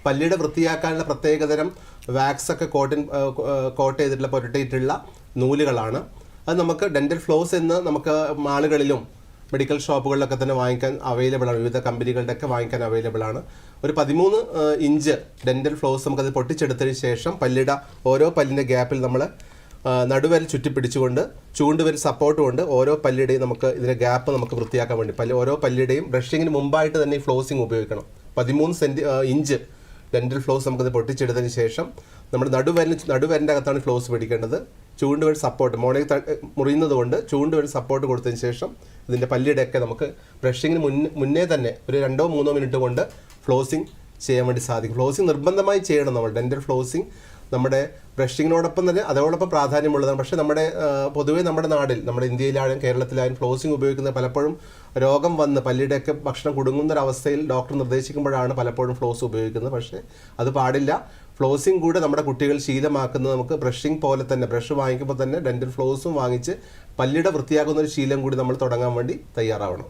പല്ലിയുടെ വൃത്തിയാക്കാനുള്ള പ്രത്യേകതരം വാക്സ് ഒക്കെ കോട്ട് ചെയ്തിട്ടുള്ള പുരട്ടിയിട്ടുള്ള നൂലുകളാണ്. അത് നമുക്ക് ഡെന്റൽ ഫ്ലോസ് എന്ന് നമുക്ക് മാളുകളിലും മെഡിക്കൽ ഷോപ്പുകളിലൊക്കെ തന്നെ വാങ്ങിക്കാൻ അവൈലബിൾ ആണ്. വിവിധ കമ്പനികളുടെ ഒക്കെ വാങ്ങിക്കാൻ അവൈലബിൾ ആണ്. ഒരു 13 ഇഞ്ച് ഡെന്റൽ ഫ്ലോസ് നമുക്കത് പൊട്ടിച്ചെടുത്തതിന് ശേഷം പല്ലിയുടെ ഓരോ പല്ലിൻ്റെ ഗ്യാപ്പിൽ നമ്മൾ നടുവരിൽ ചുറ്റിപ്പിടിച്ചുകൊണ്ട് ചൂണ്ടുവരിൽ സപ്പോർട്ട് കൊണ്ട് ഓരോ പല്ലിയുടെയും നമുക്ക് ഇതിൻ്റെ ഗ്യാപ്പ് നമുക്ക് വൃത്തിയാക്കാൻ വേണ്ടി ഓരോ പല്ലിയുടെയും ബ്രഷിങ്ങിന് മുമ്പായിട്ട് തന്നെ ഈ ഫ്ലോസിങ് ഉപയോഗിക്കണം. 13 ഇഞ്ച് ഡെന്റൽ ഫ്ലോസ് നമുക്കത് പൊട്ടിച്ചെടുത്തതിന് ശേഷം നമ്മുടെ നടുവരിൻ്റെ അകത്താണ് ഫ്ലോസ് പിടിക്കേണ്ടത്. ചൂണ്ടുവരി സപ്പോർട്ട് മുറിയുന്നത് കൊണ്ട് ചൂണ്ടുവരി സപ്പോർട്ട് കൊടുത്തതിന് ശേഷം ഇതിൻ്റെ പല്ലിയുടെയൊക്കെ നമുക്ക് ബ്രഷിങ്ങിന് മുന്നേ തന്നെ ഒരു 2-3 മിനിറ്റ് കൊണ്ട് ഫ്ലോസിങ് ചെയ്യാൻ വേണ്ടി സാധിക്കും. ഫ്ലോസിങ് നിർബന്ധമായി ചെയ്യണം. നമ്മൾ ഡെന്റൽ ഫ്ലോസിങ് നമ്മുടെ ബ്രഷിങ്ങിനോടൊപ്പം തന്നെ അതോടൊപ്പം പ്രാധാന്യമുള്ളതാണ്. പക്ഷേ പൊതുവേ നമ്മുടെ നാട്ടിൽ, നമ്മുടെ ഇന്ത്യയിലായാലും കേരളത്തിലായാലും ഫ്ലോസിങ് ഉപയോഗിക്കുന്നത് പലപ്പോഴും രോഗം വന്ന് പല്ലിയുടെയൊക്കെ ഭക്ഷണം കുടുങ്ങുന്നൊരവസ്ഥയിൽ ഡോക്ടർ നിർദ്ദേശിക്കുമ്പോഴാണ് പലപ്പോഴും ഫ്ലോസ് ഉപയോഗിക്കുന്നത്. പക്ഷേ അത് പാടില്ല. ഫ്ലോസിങ് കൂടെ നമ്മുടെ കുട്ടികൾ ശീലമാക്കുന്നത് നമുക്ക് ബ്രഷിങ് പോലെ തന്നെ ബ്രഷ് വാങ്ങിക്കുമ്പോൾ തന്നെ ഡെന്റൽ ഫ്ലോസും വാങ്ങിച്ച് പല്ലിയുടെ വൃത്തിയാക്കുന്ന ഒരു ശീലം കൂടി നമ്മൾ തുടങ്ങാൻ വേണ്ടി തയ്യാറാവണം.